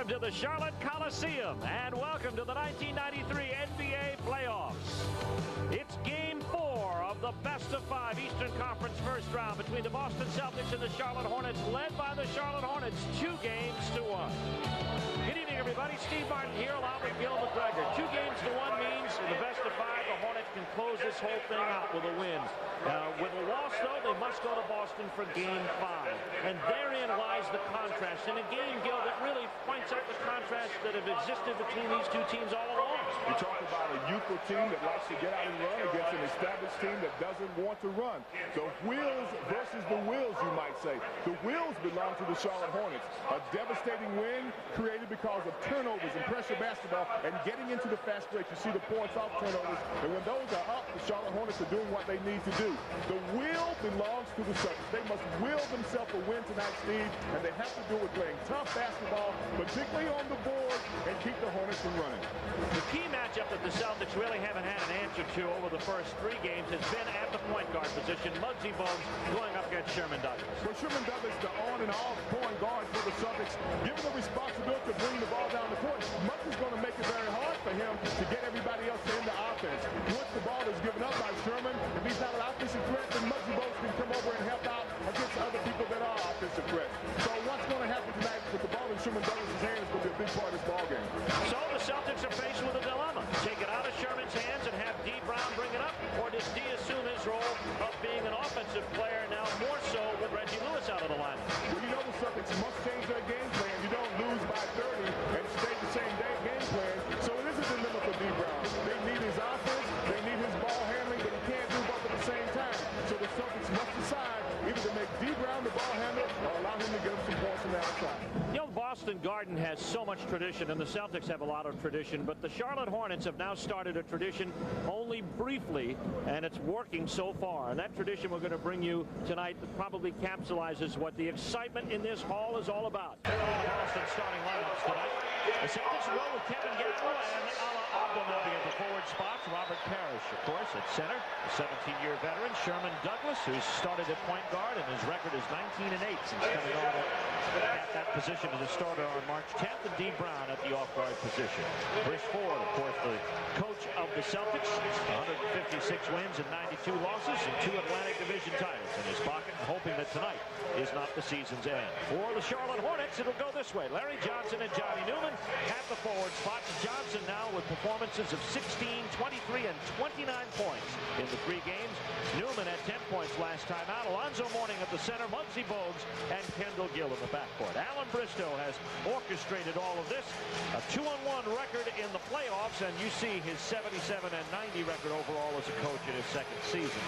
welcome to the Charlotte Coliseum, and welcome to the 1993 NBA playoffs. It's Game 4 of the best-of-5 Eastern Conference first round between the Boston Celtics and the Charlotte Hornets, led by the Charlotte Hornets 2-1. Good evening, everybody. Steve Martin here, along with Gil McGregor. 2-1 means in the best-of-5, the Hornets can close this whole thing out with a win. With a loss, though, they must go to Boston for Game 5. And therein lies the contrast. In a game, Gil, that really points out the contrast that have existed between these two teams all along. You talk about a youthful team that likes to get out and run against an established team that doesn't want to run. The wheels versus the wheels, you might say. The wheels belong to the Charlotte Hornets. A devastating win created because of turnovers and pressure basketball and getting into the fast break. You see the points off turnovers. And when those are up, the Charlotte Hornets are doing what they need to do. The wheel belongs to the Celtics. They must will themselves a win tonight, Steve, and they have to do it playing tough basketball, particularly on the board, and keep the Hornets from running. The key matchup that the Celtics really haven't had an answer to over the first 3 games has been at the point guard position. Muggsy Bogues going up against Sherman Douglas. Well, Sherman Douglas, the on and off point guard for the Celtics, given the responsibility to bring the ball down the court, Muggsy's going to make it very hard for him to get everybody else in the offense. Once the ball is given up by Sherman, if he's not an offensive threat, then Muggsy Bogues can come over and help out against other people that are offensive threats. So what's going to happen tonight with the ball in Sherman Douglas' hands is going to be a big part of this ball game. So the Celtics are faced with a dilemma. Take it out of Sherman's hands and have D. Brown bring it up, or does D. assume his role of being an offensive player now more so with Reggie Lewis out of the lineup? Well, you know the Celtics must change their game plan. You don't lose by 30 and stay the same game plan. So it is a dilemma for D. Brown. They need his offense, they need his ball handling, but he can't do both at the same time. So the Celtics must decide either to make D. Brown the ball handler or allow him to get him some points from the outside. You know, Boston Garden has so much tradition, and the Celtics have a lot of tradition, but the Charlotte Hornets have now started a tradition only briefly, and it's working so far. And that tradition we're going to bring you tonight probably capsulizes what the excitement in this hall is all about. Boston starting lineups tonight. The Celtics roll with Kevin Garnett and Ala Abdelnaby at the forward spots. Robert Parrish, of course, at center. A 17-year veteran, Sherman Douglas, who's started at point guard, and his record is 19-8 since coming on at that position as a starter on March 10th, and D. Brown at the off-guard position. Chris Ford, of course, the coach of the Celtics, 156 wins and 92 losses, and 2 Atlantic Division titles in his pocket, hoping that tonight is not the season's end. For the Charlotte Hornets, it'll go this way. Larry Johnson and Johnny Newman at the forward spots. Johnson now with performances of 16, 23, and 29 points in the 3 games. Newman had 10 points last time out. Alonzo Mourning at the center, Muggsy Bogues, and Kendall Gill in the backcourt. Alan Bristow has orchestrated all of this. A 2-1 record in the playoffs, and you see his 77 and 90 record overall as a coach in his 2nd season.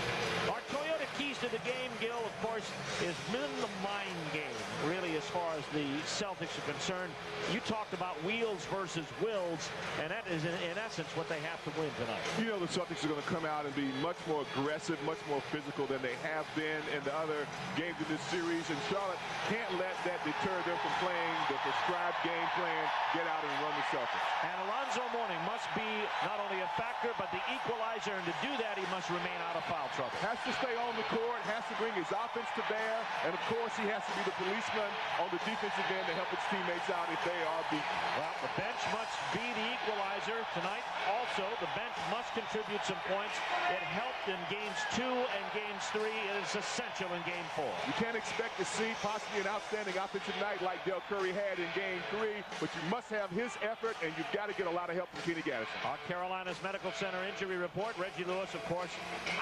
Our Toyota keys to the game, Gil, of course, is in the mind game, really, as far as the Celtics are concerned. You talked about wheels versus wills, and that is, in essence, what they have to win tonight. You know the Celtics are going to come out and be much more aggressive, much more physical than they have been in the other games in this series, and Charlotte can't let that deter them from playing the prescribed game plan, get out and run the Celtics. And Alonzo Mourning must be not only a factor, but the equalizer, and to do that, he must remain out of foul trouble. Has to stay on the court, has to bring his offense to bear, and of course he has to be the policeman on the defensive end to help his teammates out if they are beat. Well, the bench must be the equalizer tonight. Also, the bench must contribute some points. It helped in games 2 and games 3. It is essential in game 4. You can't expect to see possibly an outstanding offensive night like Del Curry had in game 3, but you must have his effort, and you've got to get a lot of help from Kenny Gaddison. Our Carolina's Medical Center injury report. Reggie Lewis, of course,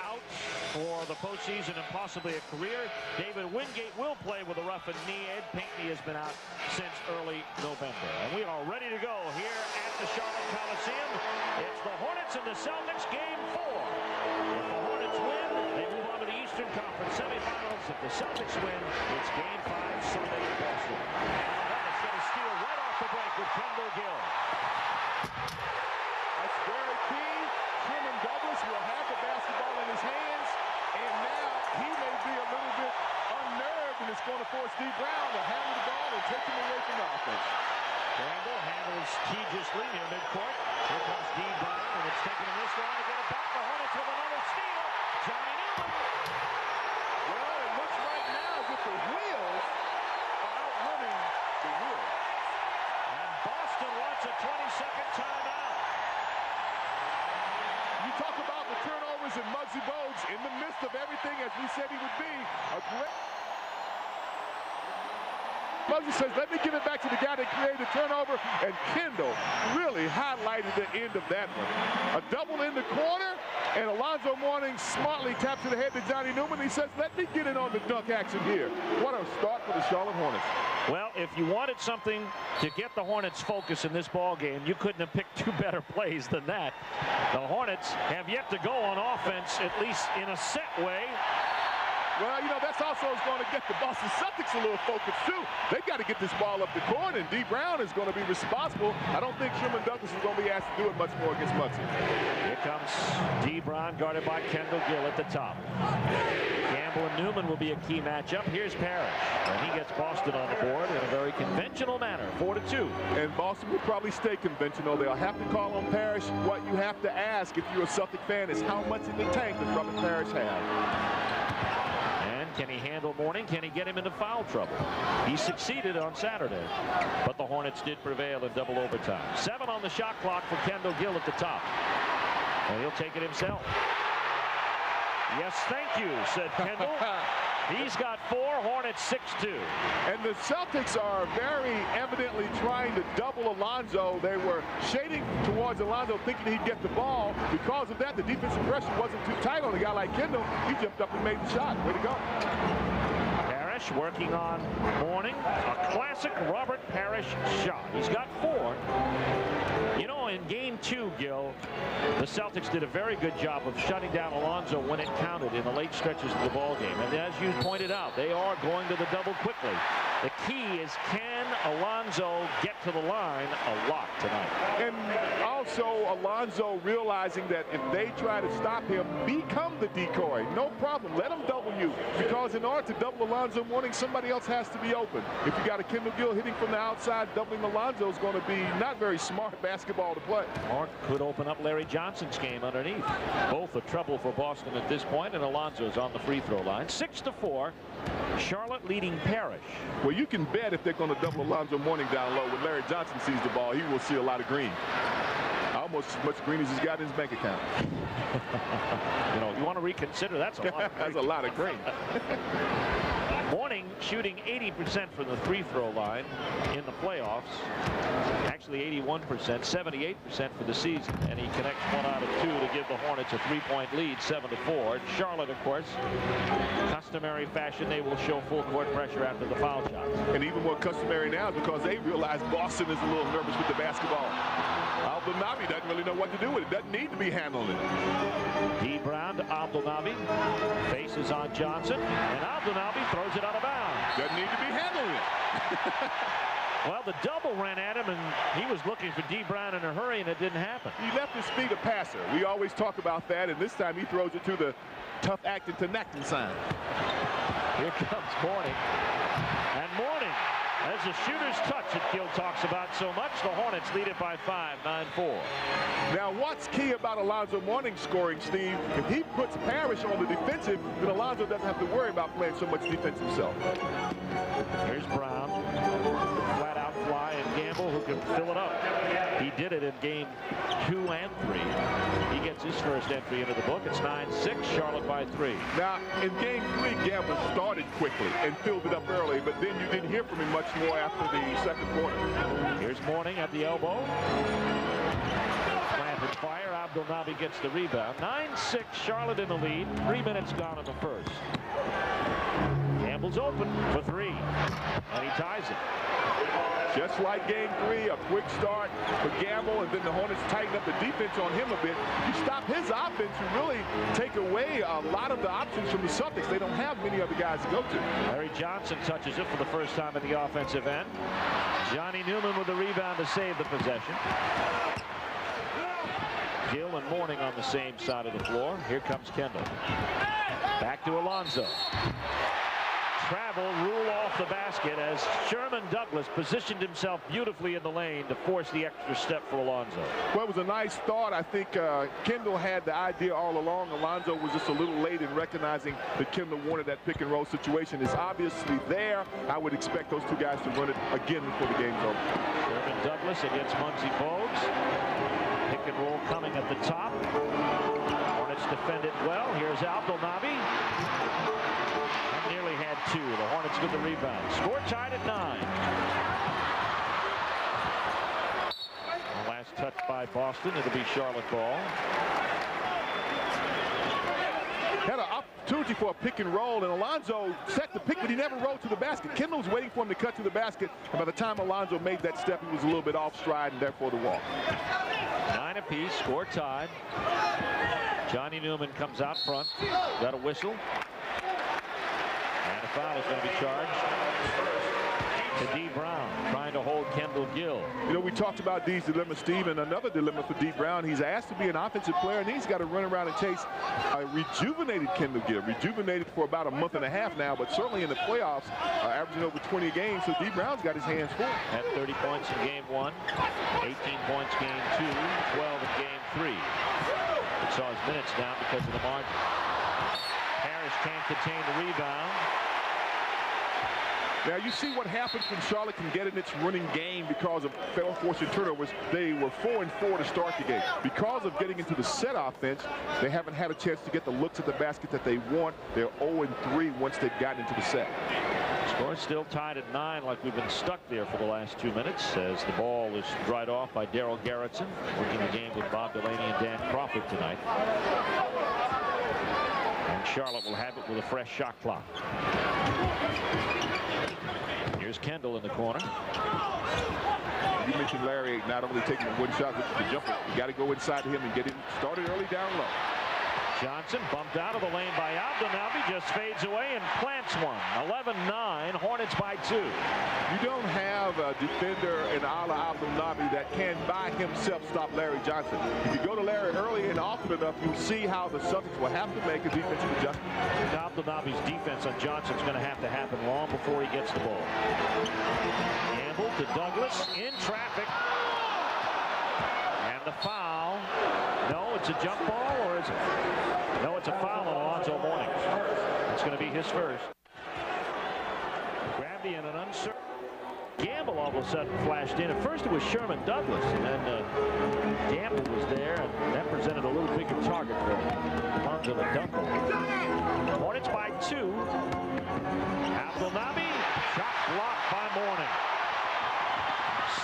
out for the postseason and possibly a career. David Wingate will play with a roughened knee. Ed Pinckney has been out since early November. And we are ready to go here at the Charlotte Coliseum. It's the Hornets and the Celtics, game 4. If the Hornets win, they move on to the Eastern Conference semifinals. If the Celtics win, it's game 5 Sunday in Boston. And the Hornets get a steal right off the break with Kendall Gill. That's very key. Sherman Douglas will have the basketball in his hands, and now he may be a little bit unnerved, and it's going to force D. Brown to handle the ball and take him away from the offense. Randall handles Tejas near midcourt. Here comes D. Brown, and it's taking him this long to get it back. The Hornets with another steal. Johnny Newman. Well, it looks right now as if the wheels are outrunning the wheels. And a 20-second timeout. You talk about the turnovers and Muggsy Bogues in the midst of everything, as we said he would be, a great... Muggsy says, let me give it back to the guy that created the turnover, and Kendall really highlighted the end of that one. A double in the corner, and Alonzo Mourning smartly taps to the head to Johnny Newman. He says, let me get in on the dunk action here. What a start for the Charlotte Hornets. Well, if you wanted something to get the Hornets' focus in this ball game, you couldn't have picked two better plays than that. The Hornets have yet to go on offense, at least in a set way. Well, you know, that's also going to get the Boston Celtics a little focused, too. They've got to get this ball up the court, and D. Brown is going to be responsible. I don't think Sherman Douglas is going to be asked to do it much more against Muggsy. Here comes D. Brown, guarded by Kendall Gill at the top. Campbell and Newman will be a key matchup. Here's Parrish, and he gets Boston on the board in a very conventional manner, 4-2. And Boston will probably stay conventional. They'll have to call on Parrish. What you have to ask if you're a Celtic fan is how much in the tank does Robert Parrish have? Can he handle Mourning? Can he get him into foul trouble? He succeeded on Saturday, but the Hornets did prevail in double overtime. 7 on the shot clock for Kendall Gill at the top. And he'll take it himself. Yes, thank you, said Kendall. He's got 4, Hornets 6-2. And the Celtics are very evidently trying to double Alonzo. They were shading towards Alonzo, thinking he'd get the ball. Because of that, the defensive pressure wasn't too tight on a guy like Kendall. He jumped up and made the shot. Way to go. Parrish working on Mourning. A classic Robert Parrish shot. He's got 4. You know, in game 2, Gil, the Celtics did a very good job of shutting down Alonzo when it counted in the late stretches of the ball game. And as you pointed out, they are going to the double quickly. The key is, can Alonzo get to the line a lot tonight? And also Alonzo realizing that if they try to stop him, become the decoy. No problem. Let him double you. Because in order to double Alonzo Mourning, somebody else has to be open. If you got a Kendall Gill hitting from the outside, doubling Alonzo is going to be not very smart basketball to play. Mark could open up Larry Johnson's game underneath. Both are trouble for Boston at this point, and Alonzo's on the free throw line. 6-4. Charlotte leading Parrish. Well, you can bet if they're going to double Alonzo Mourning down low, when Larry Johnson sees the ball, he will see a lot of green. Almost as much green as he's got in his bank account. You know, you want to reconsider, that's a lot of green. That's a lot of green. Mourning shooting 80% from the free throw line in the playoffs. Actually 81%, 78% for the season. And he connects 1 out of 2 to give the Hornets a 3-point lead, 7-4. Charlotte, of course, customary fashion, they will show full court pressure after the foul shots. And even more customary now because they realize Boston is a little nervous with the basketball. Abdelnaby doesn't really know what to do with it. Doesn't need to be handling it. D. Brown to Abdelnaby. Faces on Johnson. And Abdelnaby throws it out of bounds. Doesn't need to be handling it. Well, the double ran at him, and he was looking for D. Brown in a hurry, and it didn't happen. He left his feet a passer. We always talk about that, and this time he throws it to the tough acting to Necton sign. Here comes Mourning. And Mourning, as a shooter's touch that Gil talks about so much, the Hornets lead it by 5, 9-4. Now, what's key about Alonzo Mourning scoring, Steve? If he puts Parrish on the defensive, then Alonzo doesn't have to worry about playing so much defense himself. Here's Brown. Flat out fly, and Gamble, who can fill it up. He did it in game 2 and 3. He gets his first entry into the book. It's 9-6, Charlotte by 3. Now, in game 3, Gamble started quickly and filled it up early, but then you didn't hear from him much more after the second quarter. Here's Mourning at the elbow. Planted fire. Abdelnaby gets the rebound. 9-6, Charlotte in the lead. 3 minutes gone in the first. Gamble's open for 3, and he ties it. Just like game 3, a quick start for Gamble, and then the Hornets tighten up the defense on him a bit. You stop his offense, you really take away a lot of the options from the Celtics. They don't have many other guys to go to. Larry Johnson touches it for the first time in the offensive end. Johnny Newman with the rebound to save the possession. Gill and Mourning on the same side of the floor. Here comes Kendall. Back to Alonzo. Travel, rule off the basket as Sherman Douglas positioned himself beautifully in the lane to force the extra step for Alonzo. Well, it was a nice thought. I think Kendall had the idea all along. Alonzo was just a little late in recognizing that Kendall wanted that pick and roll situation. It's obviously there. I would expect those two guys to run it again before the game's over. Sherman Douglas against Muggsy Bogues. Pick and roll coming at the top. Hornets defend it well. Here's Abdelnaby. And nearly had two. The Hornets with the rebound. Score tied at 9. The last touch by Boston. It'll be Charlotte ball. Had an opportunity for a pick and roll, and Alonzo set the pick, but he never rolled to the basket. Kendall was waiting for him to cut to the basket, and by the time Alonzo made that step, he was a little bit off stride, and therefore the walk. 9 apiece, score tied. Johnny Newman comes out front, got a whistle, and a foul is going to be charged to D. Brown, trying to hold Kendall Gill. You know, we talked about D's dilemma, Steve, and another dilemma for D. Brown. He's asked to be an offensive player, and he's got to run around and chase a rejuvenated Kendall Gill. Rejuvenated for about a month and a half now, but certainly in the playoffs, averaging over 20 games. So D. Brown's got his hands full. Had 30 points in game 1, 18 points game 2, 12 in game 3. It saw his minutes down because of the margin. Harris can't contain the rebound. Now you see what happens when Charlotte can get in its running game because of forcing turnovers. They were 4-4 to start the game. Because of getting into the set offense, they haven't had a chance to get the looks at the basket that they want. They're 0-3 once they've gotten into the set. Score still tied at 9, like we've been stuck there for the last 2 minutes as the ball is dried off by Darrell Garrettson, working the game with Bob Delaney and Dan Crawford tonight. And Charlotte will have it with a fresh shot clock. Here's Kendall in the corner. You mentioned Larry not only taking one shot, but the jumper. You got to go inside to him and get him started early down low. Johnson bumped out of the lane by Abdelnaby, just fades away and plants one. 11-9, Hornets by 2. You don't have a defender in Ala Abdelnaby that can by himself stop Larry Johnson. If you go to Larry early and often enough, you'll see how the Celtics will have to make a defensive adjustment. Abdelnaby's defense on Johnson's going to have to happen long before he gets the ball. Gamble to Douglas in traffic. And the foul. No, it's a jump ball, or is it? No, it's a foul on Alonzo Mourning. It's going to be his first. Gravity and an uncertain. Gamble all of a sudden flashed in. At first it was Sherman Douglas, and then Gamble was there, and that presented a little bigger target for Alonzo to dunk on. Hornets by 2. Abdelnaby, shot blocked by Mourning.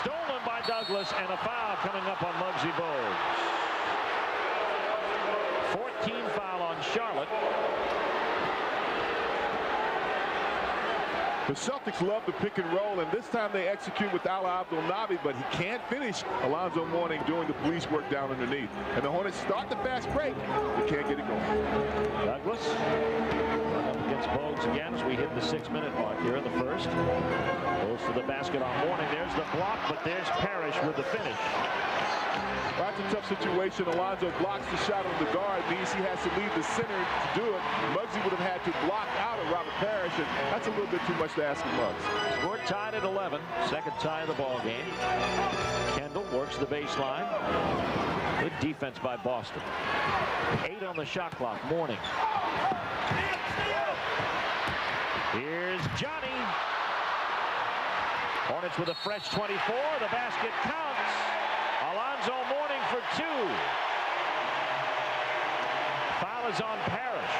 Stolen by Douglas, and a foul coming up on Muggsy Bogues. 14 foul on Charlotte. The Celtics love the pick and roll, and this time they execute with Ala Abdelnaby, but he can't finish Alonzo Mourning doing the police work down underneath. And the Hornets start the fast break. They can't get it going. Douglas up against Bogues again as we hit the 6-minute mark here in the first. Goes to the basket on Mourning. There's the block, but there's Parrish with the finish. That's a tough situation. Alonzo blocks the shot on the guard, means he has to leave the center to do it. Muggsy would have had to block out of Robert Parrish, and that's a little bit too much to ask of Muggs. Score tied at 11. Second tie of the ball game. Kendall works the baseline. Good defense by Boston. 8 on the shot clock. Mourning. Here's Johnny. Hornets with a fresh 24. The basket counts. Alonzo Mourning for 2. Foul is on Parrish.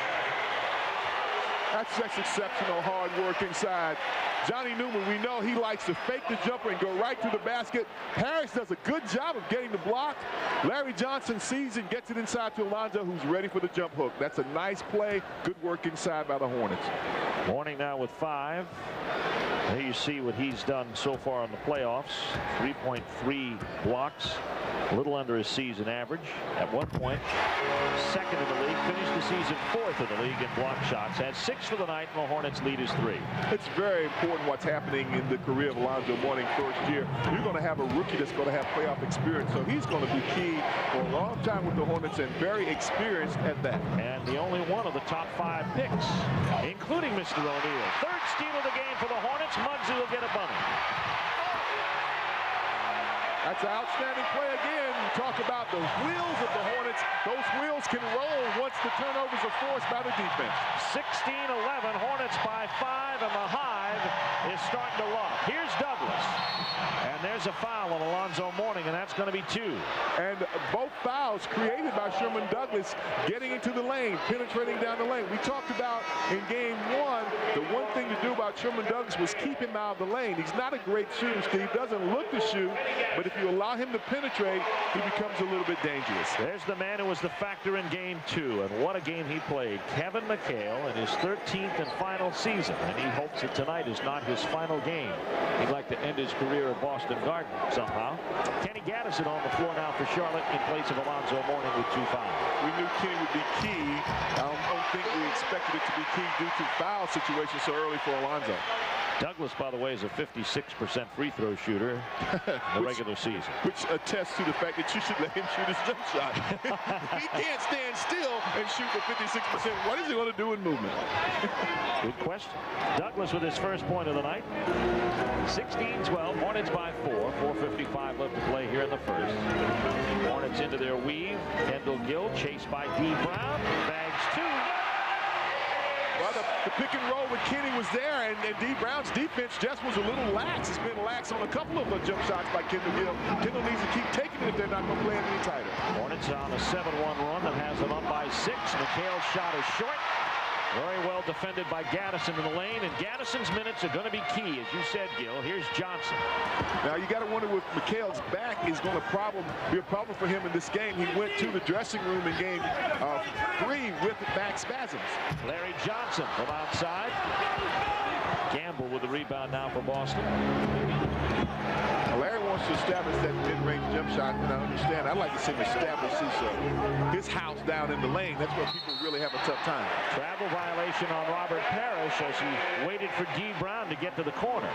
That's just exceptional hard work inside. Johnny Newman, we know he likes to fake the jumper and go right to the basket. Parrish does a good job of getting the block. Larry Johnson sees and gets it inside to Alonzo, who's ready for the jump hook. That's a nice play. Good work inside by the Hornets. Mourning now with 5. Here you see what he's done so far in the playoffs. 3.3 blocks, a little under his season average. At one point, second in the league, finished the season 4th in the league in block shots. Had 6 for the night, and the Hornets lead is 3. It's very important what's happening in the career of Alonzo Mourning first year. You're going to have a rookie that's going to have playoff experience, so he's going to be key for a long time with the Hornets and very experienced at that. And the only one of the top 5 picks, including Mr. O'Neal. Third steal of the game for the Hornets. Muggsy will get a bunny. That's an outstanding play again. You talk about the wheels of the Hornets. Those wheels can roll once the turnovers are forced by the defense. 16-11, Hornets by 5, and the Hive is starting to lock. Here's Douglas. And there's a foul on Alonzo Mourning, and that's going to be 2. And both fouls created by Sherman Douglas getting into the lane, penetrating down the lane. We talked about in game 1, the one thing to do about Sherman Douglas was keep him out of the lane. He's not a great shooter, Steve. Doesn't look to shoot, but if you allow him to penetrate, he becomes a little bit dangerous. There's the man who was the factor in game 2, and what a game he played. Kevin McHale in his 13th and final season, and he hopes that tonight is not his final game. He'd like to end his career at Boston Garden somehow. Kenny Gaddison on the floor now for Charlotte in place of Alonzo Mourning with 2 fouls. We knew Kenny would be key. I don't think we expected it to be key due to foul situations so early for Alonzo. Douglas, by the way, is a 56% free throw shooter in the regular season. Which attests to the fact that you should let him shoot his jump shot. He can't stand still and shoot for 56%. What is he going to do in movement? Good question. Douglas with his first point of the night. 16-12, Hornets by 4. 4:55 left to play here in the first. Hornets into their weave. Kendall Gill chased by D. Brown. Bags 2. Well, the pick and roll with Kenny was there, and D. Brown's defense just was a little lax. It's been lax on a couple of jump shots by Kendall Gill. Kendall needs to keep taking it if they're not going to play it any tighter. Hornets on a 7-1 run that has them up by 6. McHale's shot is short. Very well defended by Gaddison in the lane, and Gaddison's minutes are going to be key, as you said, Gil. Here's Johnson. Now, you got to wonder if McHale's back is going to be a problem for him in this game. He went to the dressing room in game 3 with back spasms. Larry Johnson from outside. Gamble with the rebound now for Boston. Larry wants to establish that mid-range jump shot, and I understand. I'd like to see him establish his house down in the lane. That's where people really have a tough time. Travel violation on Robert Parrish as he waited for D. Brown to get to the corner.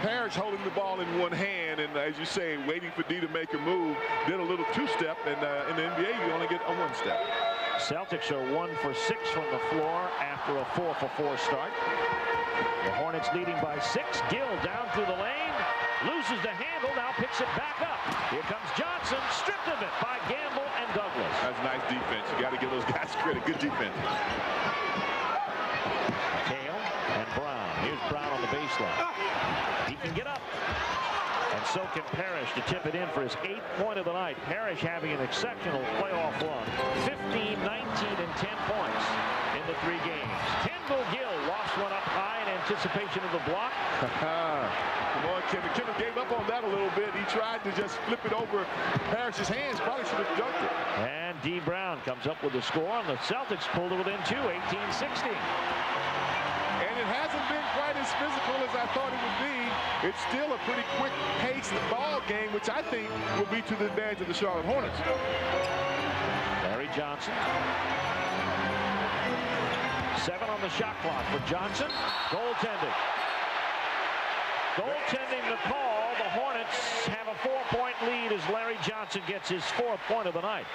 Parrish holding the ball in one hand, and as you say, waiting for D to make a move, did a little two-step, and in the NBA, you only get a one-step. Celtics are 1 for 6 from the floor after a 4 for 4 start. The Hornets leading by 6. Gill down through the lane. Loses the handle, now picks it back up. Here comes Johnson, stripped of it by Gamble and Douglas. That's nice defense. You got to give those guys credit. Good defense. McHale and Brown. Here's Brown on the baseline. He can get up. And so can Parrish to tip it in for his 8th point of the night. Parrish having an exceptional playoff run. 15, 19, and 10 points in the 3 games. Kendall Gill lost one up high in anticipation of the block. Come on, Kendall. Kendall gave up on that a little bit. He tried to just flip it over Parrish's hands. Probably should have dunked it. And D. Brown comes up with the score, and the Celtics pulled it within 2, 18-16. And it hasn't been quite as physical as I thought it would be. It's still a pretty quick-paced ball game, which I think will be to the advantage of the Charlotte Hornets. Larry Johnson. 7 on the shot clock for Johnson. Goaltending. Goaltending the call. The Hornets have a 4-point lead as Larry Johnson gets his 4th point of the night.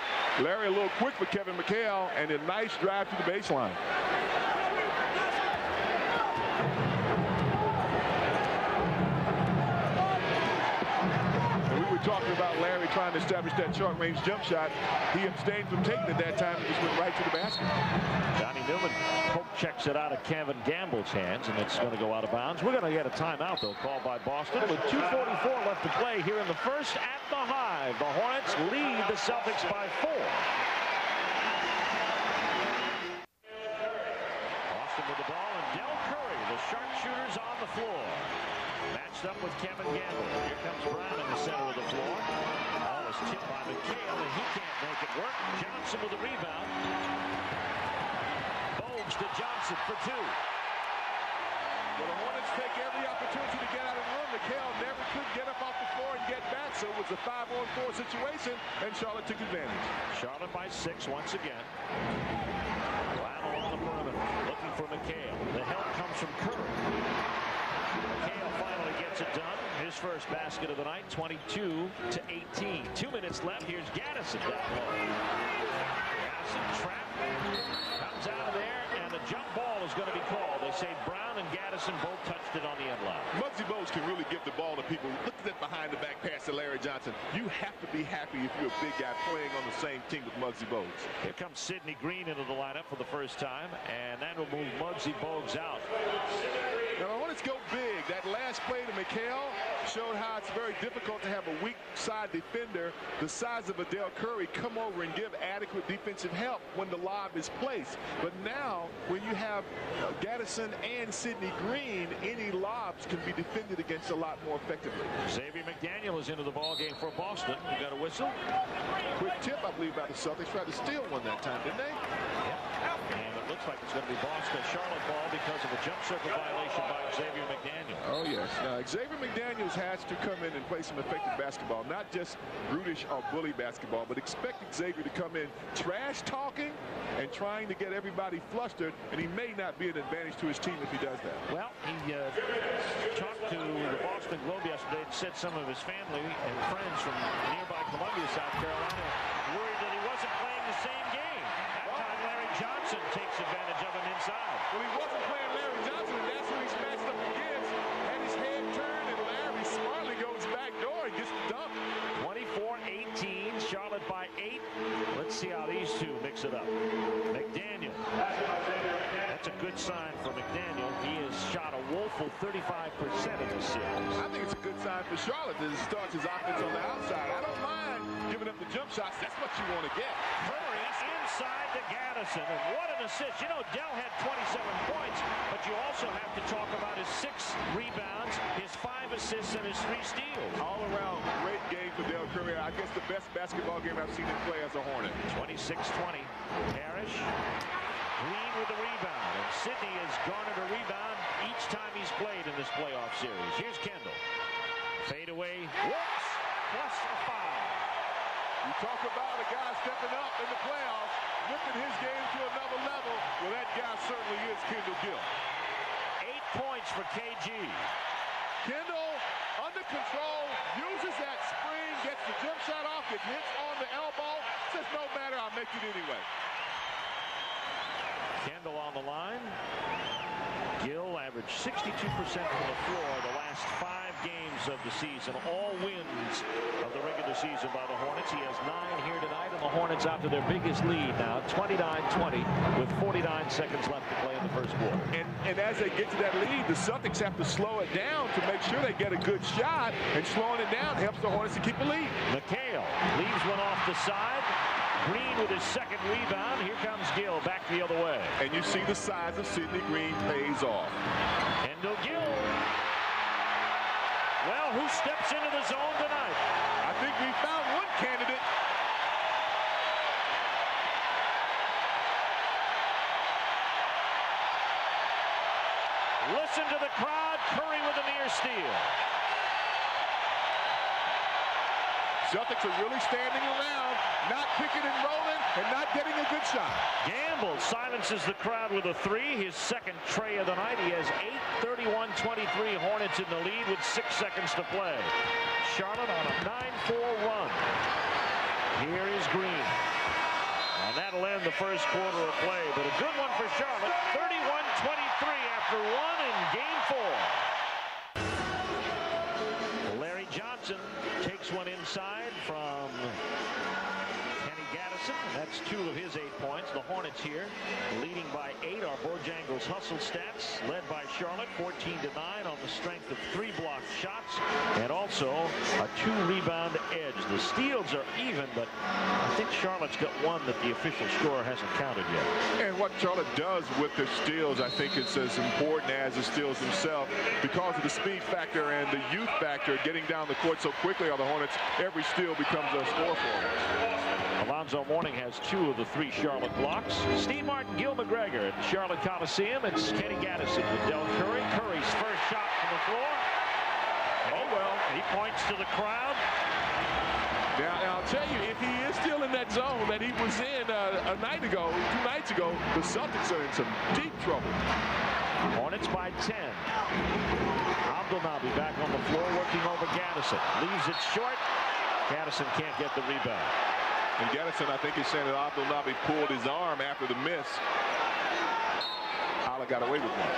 Larry a little quick for Kevin McHale, and a nice drive to the baseline. Talking about Larry trying to establish that short-range jump shot. He abstained from taking it that time and just went right to the basket. Johnny Newman poke checks it out of Kevin Gamble's hands, and it's going to go out of bounds. We're going to get a timeout, though, called by Boston with 2:44 left to play here in the first at the Hive. The Hornets lead the Celtics by 4. Boston with the ball, and Del Curry, the sharpshooters on the floor. Matched up with Kevin Gamble. Here comes Brown in the center of the floor. Ball is tipped by McHale, and he can't make it work. Johnson with the rebound. Bogues to Johnson for 2. Well, the Hornets take every opportunity to get out and run. McHale never could get up off the floor and get back, so it was a 5-on-4 situation, and Charlotte took advantage. Charlotte by 6 once again. Brown along the perimeter, looking for McHale. The help comes from Curry. McHale finally gets it done. His first basket of the night, 22-18. 2 minutes left. Here's Gaddison down low. Gaddison trapped. Comes out of there, and the a jump ball is going to be called. They say Brown and Gaddison both touched it on the end line. Muggsy Bogues can really give the ball to people. Look at that behind-the-back pass to Larry Johnson. You have to be happy if you're a big guy playing on the same team with Muggsy Bogues. Here comes Sidney Green into the lineup for the first time, and that will move Muggsy Bogues out. Now, the Hornets go big. That last play to McHale showed how it's very difficult to have a weak side defender the size of Adele Curry come over and give adequate defensive help when the lob is placed. But now, when you have Gaddison and Sidney Green, any lobs can be defended against a lot more effectively. Xavier McDaniel is into the ball game for Boston. You got a whistle? Quick tip, I believe, by the Celtics. Tried to steal one that time, didn't they? Yep. And it looks like it's going to be Boston Charlotte ball because of a jump circle violation by Xavier McDaniel. Oh, yes. Now, Xavier McDaniels has to come in and play some effective basketball, not just brutish or bully basketball, but expect Xavier to come in trash talking and trying to get everybody flustered, and he may not be an advantage to his team if he does that. Well, he talked to the Boston Globe yesterday and said some of his family and friends from nearby Columbia, South Carolina, worried that he wasn't playing the same game. That time Larry Johnson takes advantage of him inside. Well, he wasn't playing Larry Johnson, and that's who he's matched up against. Had his head turned, and Larry smartly goes back door and gets the dunk. 24-18, Charlotte by 8. Let's see how these two mix it up. McDaniel. That's a good sign for McDaniel. He has shot a woeful 35% in this series. I think it's a good sign for Charlotte that he starts his offense on the outside. I don't mind giving up the jump shots. That's what you want to get. Curry inside to Gaddison, and what an assist. You know, Dell had 27 points, but you also have to talk about his 6 rebounds, his 5 assists, and his 3 steals. All around, great game for Dell Curry. I guess the best basketball game I've seen him play as a Hornet. 26-20. Parrish. Green with the rebound, and Sidney has garnered a rebound each time he's played in this playoff series. Here's Kendall. Fade away. Whoops. Plus a foul. You talk about a guy stepping up in the playoffs, lifting his game to another level. Well, that guy certainly is Kendall Gill. 8 points for KG. Kendall, under control, uses that spring, gets the jump shot off, it hits on the elbow. Says, no matter, I'll make it anyway. Kendall on the line. Gill averaged 62% from the floor the last 5 games of the season. All wins of the regular season by the Hornets. He has 9 here tonight, and the Hornets out to their biggest lead now, 29-20, with 49 seconds left to play in the first quarter. And as they get to that lead, the Celtics have to slow it down to make sure they get a good shot, and slowing it down helps the Hornets to keep the lead. McHale leaves one off the side. Green with his second rebound. Here comes Gill back the other way. And you see the size of Sidney Green pays off. Kendall Gill. Well, who steps into the zone tonight? I think we found one candidate. Listen to the crowd. Curry with a near steal. Celtics are really standing around, not picking and rolling, and not getting a good shot. Gamble silences the crowd with a 3, his second tray of the night. He has 8, 31-23. Hornets in the lead with 6 seconds to play. Charlotte on a 9-4 run. Here is Green. And that'll end the first quarter of play, but a good one for Charlotte. 31-23 after 1 in Game 4. Larry Johnson takes one inside from Kenny Gaddison. That's 2 of his 8 points. The Hornets here leading by 8. Our Bojangles hustle stats led by Charlotte 14-9 on the strength of 3 blocked shots and also a 2-rebound edge. The steals are even, but I think Charlotte's got one that the official scorer hasn't counted yet. And what Charlotte does with the steals, I think it's as important as the steals themselves because of the speed factor and the youth factor getting down the court so quickly on the Hornets. Every steal becomes a score for them. Alonzo Mourning has 2 of the 3 Charlotte blocks. Steve Martin, Gil McGregor at the Charlotte Coliseum. It's Kenny Gaddison with Del Curry. Curry's first shot from the floor. Oh, well. He points to the crowd. Now, I'll tell you, if he is still in that zone that he was in a night ago, 2 nights ago, the Celtics are in some deep trouble. Hornets by 10. Abdelnaby back on the floor working over Gaddison. Leaves it short. Gaddison can't get the rebound. And Gaddison, I think, is saying that Abdelnaby pulled his arm after the miss. Charlotte got away with one.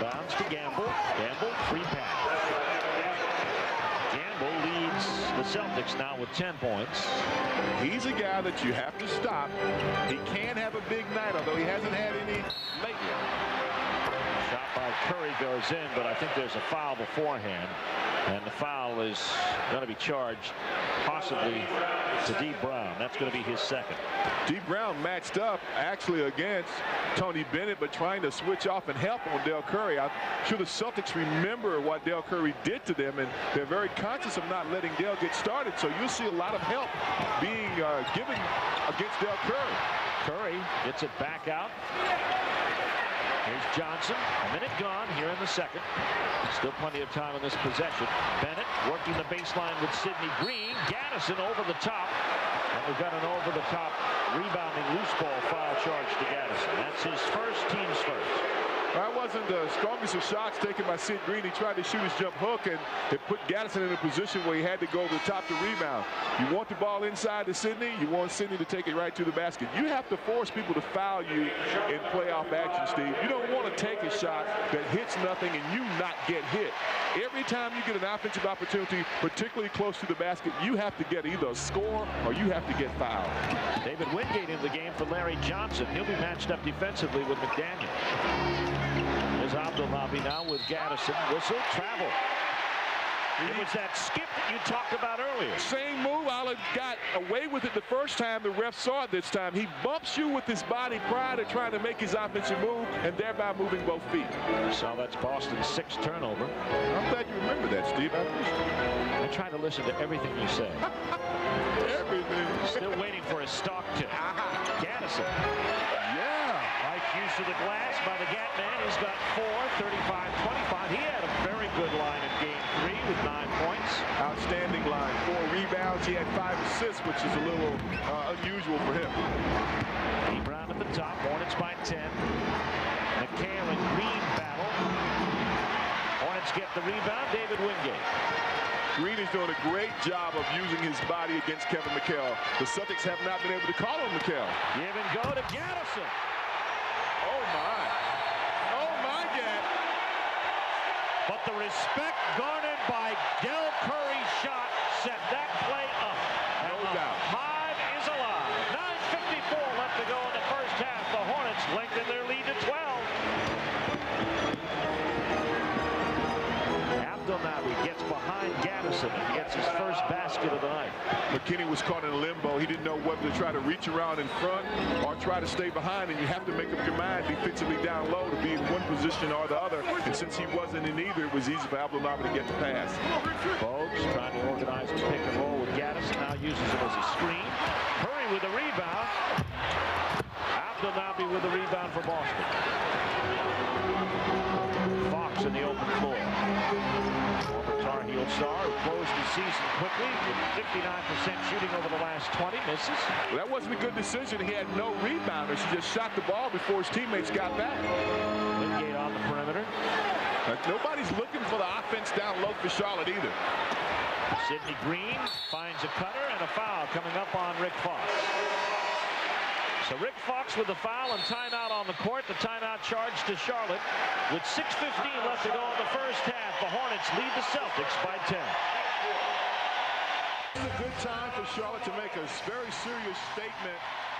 Bounce to Gamble. Gamble, free pass. Gamble leads the Celtics now with 10 points. He's a guy that you have to stop. He can have a big night, although he hasn't had any lately. Shot by Curry goes in, but I think there's a foul beforehand. And the foul is going to be charged possibly to D. Brown. That's going to be his second. D. Brown matched up actually against Tony Bennett, but trying to switch off and help on Del Curry. I'm sure the Celtics remember what Del Curry did to them, and they're very conscious of not letting Del get started. So you'll see a lot of help being given against Del Curry. Curry gets it back out. Here's Johnson. A minute gone here in the second. Still plenty of time in this possession. Bennett working the baseline with Sidney Green. Gaddison over the top. And we've got an over-the-top rebounding loose ball foul charge to Gaddison. That's his first, team's first. That wasn't the strongest of shots taken by Sid Green. He tried to shoot his jump hook, and it put Gaddison in a position where he had to go to the top to rebound. You want the ball inside to Sidney. You want Sidney to take it right to the basket. You have to force people to foul you in playoff action, Steve. You don't want to take a shot that hits nothing and you not get hit. Every time you get an offensive opportunity, particularly close to the basket, you have to get either a score or you have to get fouled. David Wingate in the game for Larry Johnson. He'll be matched up defensively with McDaniel. There's Abdelnaby now with Gaddison. Whistle, travel. It was that skip that you talked about earlier. Same move. Olive got away with it the first time. The ref saw it this time. He bumps you with his body prior to trying to make his offensive move and thereby moving both feet. So that's Boston's 6th turnover. I'm glad you remember that, Steve. I try to listen to everything you say. Everything. Still waiting for his stock tip. Gaddison. Yeah. Nice use of the glass by the Gat man. He's got 4, 35-25. He had a very good line in game 3 with 9 points. Outstanding line. 4 rebounds. He had 5 assists, which is a little unusual for him. D. Brown at the top. Hornets by 10. McHale and Green battle. Hornets get the rebound. David Wingate. Green is doing a great job of using his body against Kevin McHale. The Celtics have not been able to call on McHale. Give and go to Gaddison. Oh, my. Oh, my, Gad. But the respect garnered by Del Curry's shot set that play up. No doubt. Hive is alive. 9:54 left to go in the first half. The Hornets lengthen their lead to 12. Abdelnaby gets behind Gaddison and gets his first basket of the night. McKinney was caught in limbo. He didn't know whether to try to reach around in front or try to stay behind, and you have to make up your mind defensively down low to be in one position or the other. And since he wasn't in either, it was easy for Abdelnaby to get the pass. Bogues trying to organize his pick and roll with Gaddison. Now uses it as a screen. Curry with a rebound. Abdelnaby with a rebound for Boston. Fox in the open floor. Former Tar Heel star who closed the season quickly with 59% shooting over the last 20. Misses. Well, that wasn't a good decision. He had no rebounders. He just shot the ball before his teammates got back. Wingate on the perimeter. Nobody's looking for the offense down low for Charlotte either. Sidney Green finds a cutter and a foul coming up on Rick Fox. So Rick Fox with the foul and timeout on the court. The timeout charge to Charlotte. With 6:15 left to go in the first half, the Hornets lead the Celtics by 10. It's a good time for Charlotte to make a very serious statement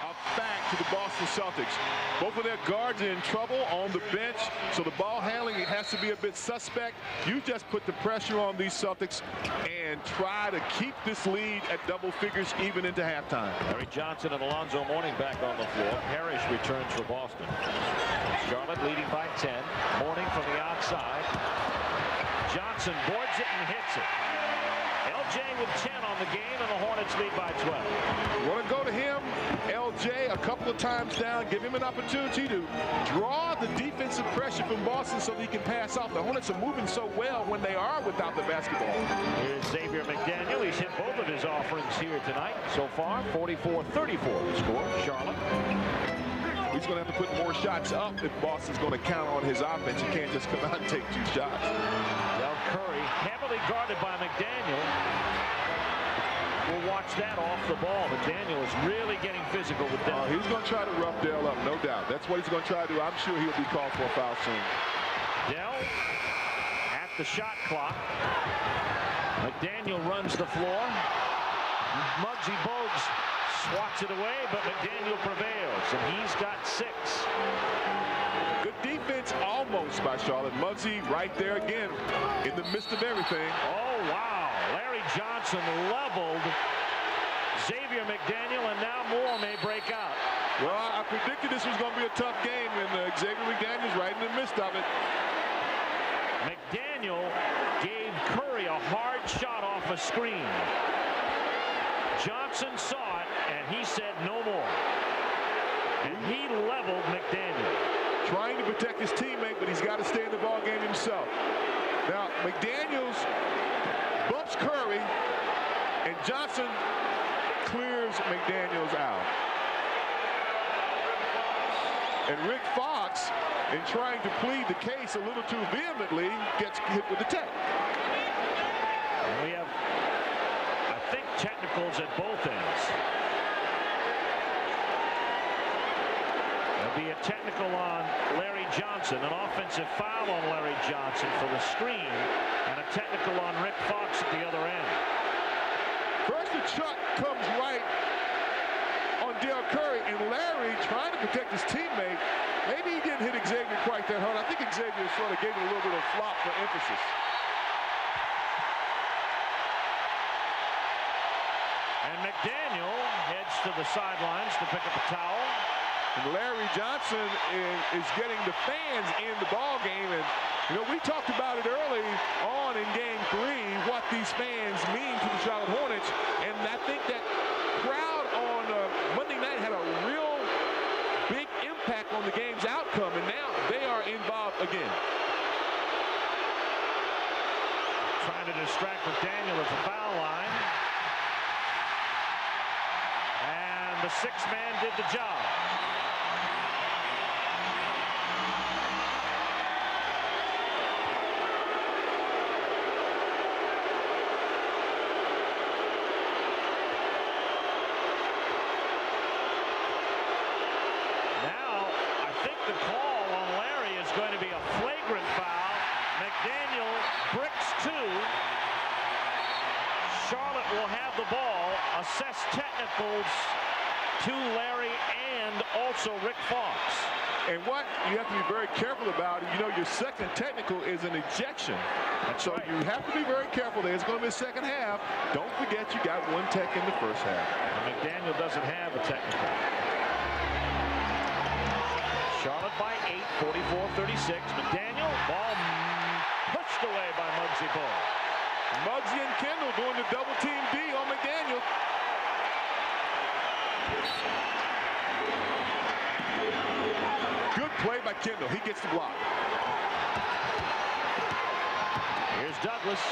of fact to the Boston Celtics. Both of their guards are in trouble on the bench, so the ball handling has to be a bit suspect. You just put the pressure on these Celtics and try to keep this lead at double figures even into halftime. Larry Johnson and Alonzo Mourning back on the floor. Parrish returns for Boston. Charlotte leading by 10. Mourning from the outside. Johnson boards it and hits it. LJ with 10 on the game, and the Hornets lead by 12. You want to go to him, LJ, a couple of times down, give him an opportunity to draw the defensive pressure from Boston so that he can pass off. The Hornets are moving so well when they are without the basketball. Here's Xavier McDaniel. He's hit both of his offerings here tonight. So far, 44-34 the score. Charlotte. He's going to have to put more shots up if Boston's going to count on his offense. You can't just come out and take 2 shots. Del Curry heavily guarded by McDaniel. We'll watch that off the ball. But Daniel is really getting physical with Dell. He's going to try to rough Dell up, no doubt. That's what he's going to try to do. I'm sure he'll be called for a foul soon. Dell at the shot clock. McDaniel runs the floor. Muggsy Bogues swats it away, but McDaniel prevails, and he's got 6. Good defense almost by Charlotte. Muggsy right there again in the midst of everything. Oh, wow. Larry Johnson leveled Xavier McDaniel, and now more may break out. Well, I predicted this was going to be a tough game, and Xavier McDaniel's right in the midst of it. McDaniel gave Curry a hard shot off a screen. Johnson saw it, and he said no more. And he leveled McDaniel. Trying to protect his teammate, but he's got to stay in the ball game himself. Now, McDaniels bumps Curry, and Johnson clears McDaniels out. And Rick Fox, in trying to plead the case a little too vehemently, gets hit with the tech. And we have, I think, technicals at both ends. There'll be a technical on Larry Johnson, an offensive foul on Larry Johnson for the screen, and a technical on Rick Fox at the other end. First, the chuck comes right on Dell Curry, and Larry trying to protect his teammate. Maybe he didn't hit Xavier quite that hard. I think Xavier sort of gave him a little bit of flop for emphasis. And McDaniel heads to the sidelines to pick up a towel. And Larry Johnson is getting the fans in the ball game. And, you know, we talked about it early on in Game 3, what these fans mean to the Charlotte Hornets. And I think that crowd on Monday night had a real big impact on the game's outcome. And now they are involved again. Trying to distract McDaniel at the foul line. And the 6th man did the job. The call on Larry is going to be a flagrant foul. McDaniel bricks 2. Charlotte will have the ball. Assess technicals to Larry and also Rick Fox. And what you have to be very careful about, you know, your second technical is an ejection. That's so right. You have to be very careful there. It's going to be a second half. Don't forget you got 1 tech in the first half. And McDaniel doesn't have a technical. Charlotte by 8, 44-36. McDaniel, ball pushed away by Muggsy Bogues. Muggsy and Kendall doing the double team D on McDaniel. Good play by Kendall. He gets the block. Here's Douglas.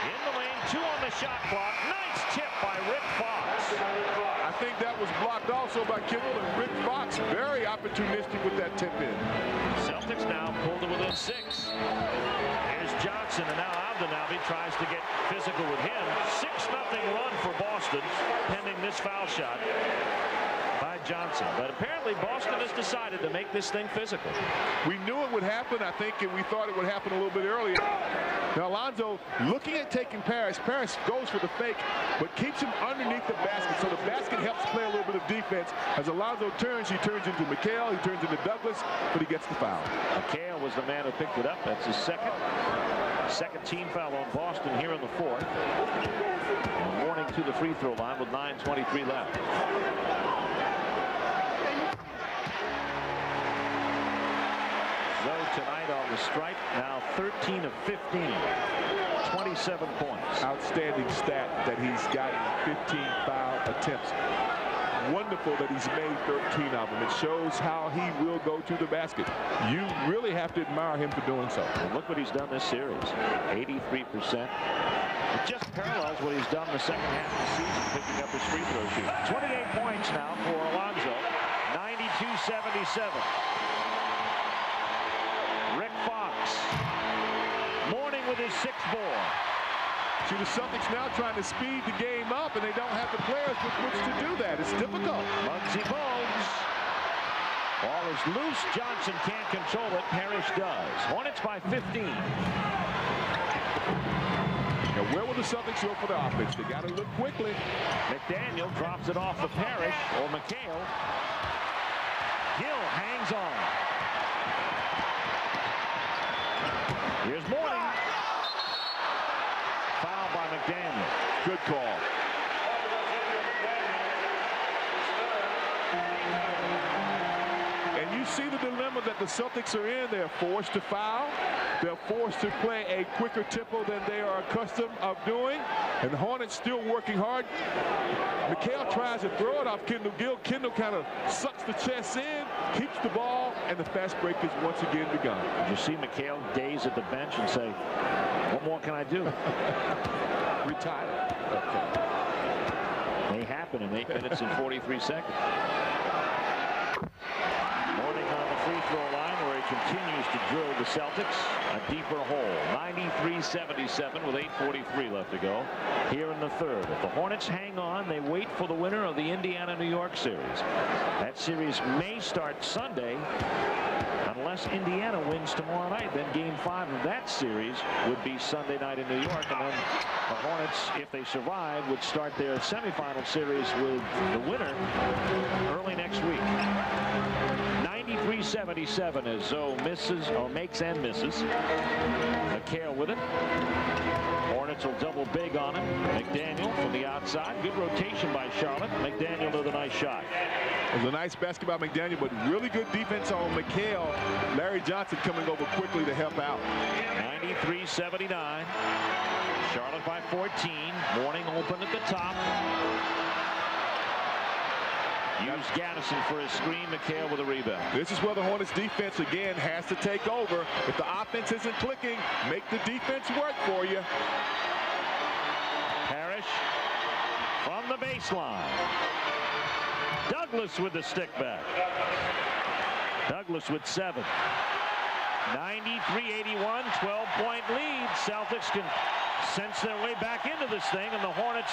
In the lane, 2 on the shot clock. Nice tip by Rick Fox. I think that was blocked also by Kendall, and Rick Fox very opportunistic with that tip in. Celtics now pulled it within 6. Here's Johnson, and now Abdenabi tries to get physical with him. 6-0 run for Boston, pending this foul shot by Johnson. But apparently Boston has decided to make this thing physical. We knew it would happen. I think we thought it would happen a little bit earlier. Now Alonzo looking at taking Paris. Paris goes for the fake, but keeps him underneath the basket. So the basket helps play a little bit of defense. As Alonzo turns, he turns into McHale, he turns into Douglas, but he gets the foul. McHale was the man who picked it up. That's his second team foul on Boston here in the 4th. And Warning to the free throw line with 9:23 left. Zoe tonight on the stripe, now 13 of 15, 27 points. Outstanding stat that he's gotten 15 foul attempts. Wonderful that he's made 13 of them. It shows how he will go to the basket. You really have to admire him for doing so. And look what he's done this series, 83%. It just parallels what he's done the second half of the season, picking up his free throw shoot. 28 points now for Alonzo, 92-77. Rick Fox, Mourning with his 6th board. See, the Celtics now trying to speed the game up, and they don't have the players with which to do that. It's difficult. Muggsy Bogues. Ball is loose. Johnson can't control it. Parrish does. Hornets by 15. Now, where will the Celtics go for the offense? They got to look quickly. McDaniel drops it off to Parrish or McHale. Gill hangs on. Here's Mourning. Foul by McDaniel. Good call. And you see the dilemma that the Celtics are in. They're forced to foul. They're forced to play a quicker tempo than they are accustomed of doing. And the Hornets still working hard. McHale tries to throw it off Kendall Gill. Kendall kind of sucks the chest in, keeps the ball, and the fast break is once again begun. Did you see McHale gaze at the bench and say, what more can I do? Retire. Okay. May happen in 8 minutes and 43 seconds. Mourning on the free throw line where he continues to drill the Celtics a deeper hole. 93-77 with 8:43 left to go here in the third. If the Hornets hang on, they wait for the winner of the Indiana-New York series. That series may start Sunday unless Indiana wins tomorrow night. Then game 5 of that series would be Sunday night in New York, and then the Hornets, if they survive, would start their semifinal series with the winner early next week. 93-77 as Zoe misses or makes and misses. McHale with it. Hornets will double big on him. McDaniel from the outside. Good rotation by Charlotte. McDaniel with a nice shot. It was a nice basket by McDaniel, but really good defense on McHale. Larry Johnson coming over quickly to help out. 93-79. Charlotte by 14. Mourning open at the top. Use Gaddison for his screen. McHale with a rebound. This is where the Hornets defense again has to take over. If the offense isn't clicking, make the defense work for you. Parrish from the baseline. Douglas with the stick back. Douglas with 7. 93-81, 12-point lead. Celtics can sense their way back into this thing, and the Hornets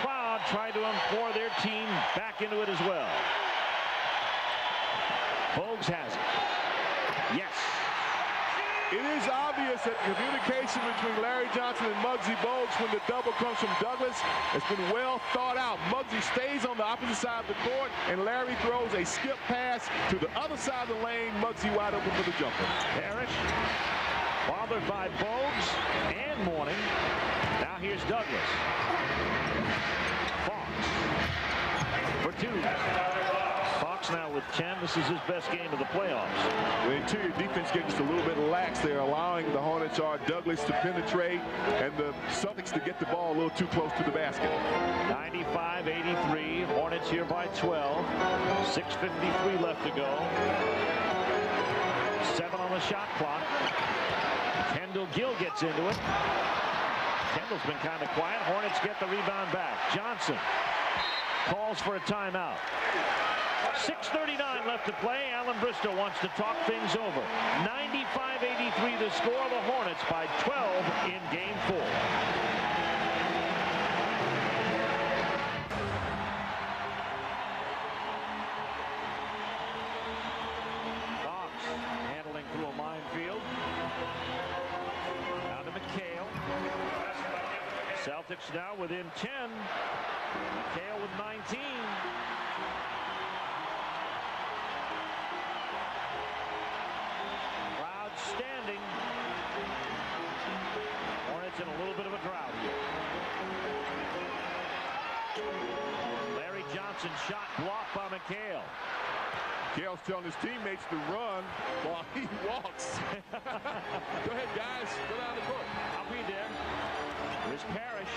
crowd trying to implore their team back into it as well. Bogues has it. Yes. It is obvious that communication between Larry Johnson and Muggsy Bogues when the double comes from Douglas has been well thought out. Muggsy stays on the opposite side of the court, and Larry throws a skip pass to the other side of the lane. Muggsy wide open for the jumper. Parrish bothered by Bogues and Mourning. Now here's Douglas. Fox for 2. Fox now with 10. This is his best game of the playoffs. The interior defense getting just a little bit lax. They're allowing the Hornets or Douglas to penetrate and the Celtics to get the ball a little too close to the basket. 95-83. Hornets here by 12. 6:53 left to go. 7 on the shot clock. Kendall Gill gets into it. Kendall's been kind of quiet. Hornets get the rebound back. Johnson calls for a timeout. 6:39 left to play. Alan Bristow wants to talk things over. 95-83 the score. The Hornets by 12 in game 4. Fox handling through a minefield. Now to McHale. Celtics now within 10. McHale with 19. Crowd standing. Hornets in a little bit of a drought here. Larry Johnson shot blocked by McHale. McHale's telling his teammates to run while he walks. Go ahead, guys. Go down the court. I'll be there. Here's Parrish.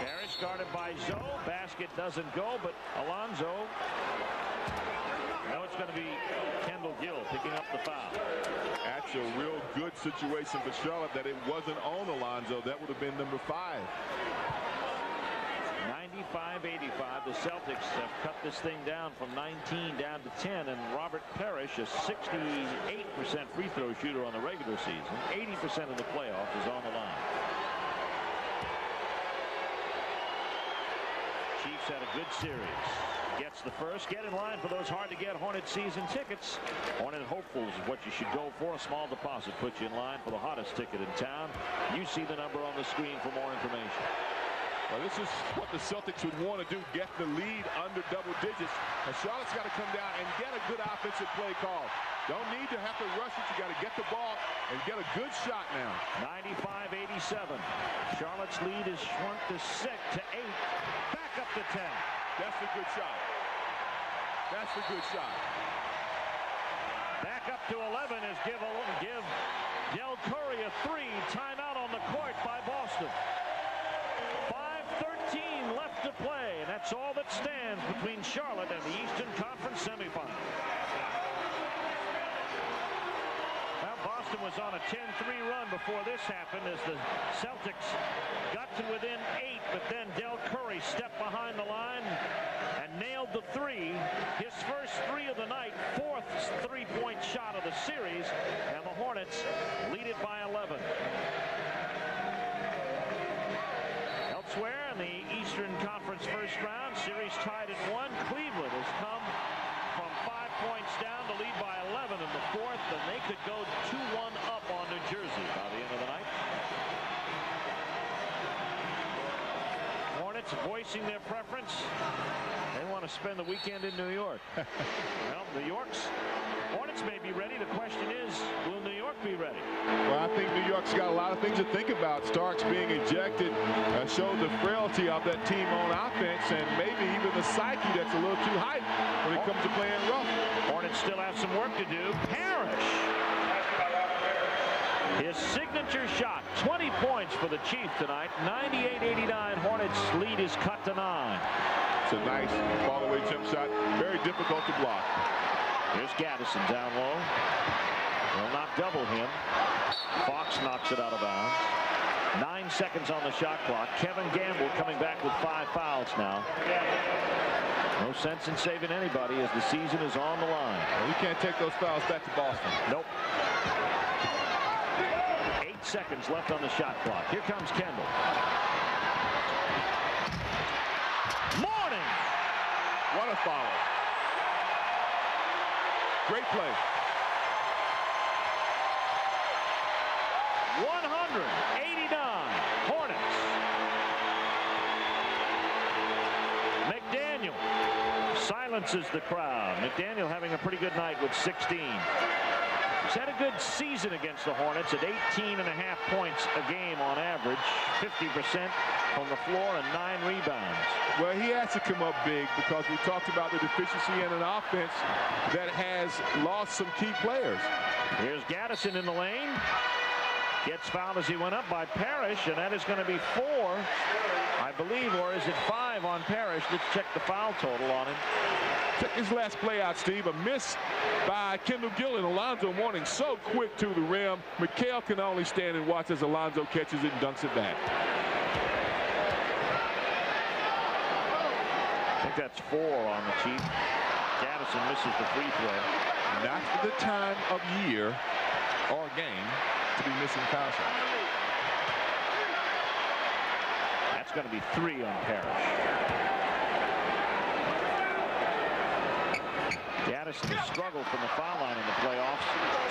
Parrish guarded by Zoe. Basket doesn't go, but Alonzo. Now it's going to be Kendall Gill picking up the foul. That's a real good situation for Charlotte that it wasn't on Alonzo. That would have been number 5. 95-85. The Celtics have cut this thing down from 19 down to 10, and Robert Parrish, a 68% free throw shooter on the regular season, 80% in the playoffs, is on the line. Chiefs had a good series. Gets the first. Get in line for those hard-to-get Hornet season tickets. Hornet Hopefuls is what you should go for. A small deposit puts you in line for the hottest ticket in town. You see the number on the screen for more information. Well, this is what the Celtics would want to do, get the lead under double digits. And Charlotte's got to come down and get a good offensive play call. Don't need to have to rush it. You got to get the ball and get a good shot now. 95-87. Charlotte's lead is shrunk to 6 to 8. Back up to 10. That's a good shot. That's a good shot. Back up to 11 as give Del Curry a 3. Timeout on the court by Boston. 5:13 left to play, and that's all that stands between Charlotte and the Eastern Conference semifinal. Well, Boston was on a 10-3 run before this happened as the Celtics got to within 8, but then Del Curry stepped behind the line and nailed the 3. His first 3 of the night, 4th three-point shot of the series, and the Hornets lead it by 11. Elsewhere in the Eastern Conference first round, series tied at 1. Cleveland has come from 5 points down to lead by 11 in the 4th, and they could go 2-1 up on New Jersey by the end of the night. Hornets voicing their preference. They want to spend the weekend in New York. Well, Hornets may be ready. The question is, will New York be ready? Well, I think New York's got a lot of things to think about. Starks being ejected showed the frailty of that team on offense, and maybe even the psyche that's a little too hyped when it comes to playing rough. Hornets still have some work to do. Parrish. His signature shot, 20 points for the Chiefs tonight. 98-89. Hornets lead is cut to 9. It's a nice fall-away jump shot. Very difficult to block. Here's Gaddison down low. Will not double him. Fox knocks it out of bounds. 9 seconds on the shot clock. Kevin Gamble coming back with 5 fouls now. No sense in saving anybody as the season is on the line. Well, you can't take those fouls back to Boston. Nope. 8 seconds left on the shot clock. Here comes Kendall. Morning! What a follow. Great play. 189 Hornets. McDaniel silences the crowd. McDaniel having a pretty good night with 16. He's had a good season against the Hornets at 18.5 points a game on average, 50% from the floor and 9 rebounds. Well, he has to come up big because we talked about the deficiency in an offense that has lost some key players. Here's Gaddison in the lane. Gets fouled as he went up by Parrish, and that is going to be 4, I believe, or is it 5 on Parrish? Let's check the foul total on him. Check his last play out, Steve. A miss by Kendall Gill and Alonzo Mourning so quick to the rim. McHale can only stand and watch as Alonzo catches it and dunks it back. I think that's 4 on the Chief. Gaddison misses the free throw. Not the time of year or game to be missing foul shots. That's going to be 3 on Parrish. Gaddison has struggled from the foul line in the playoffs.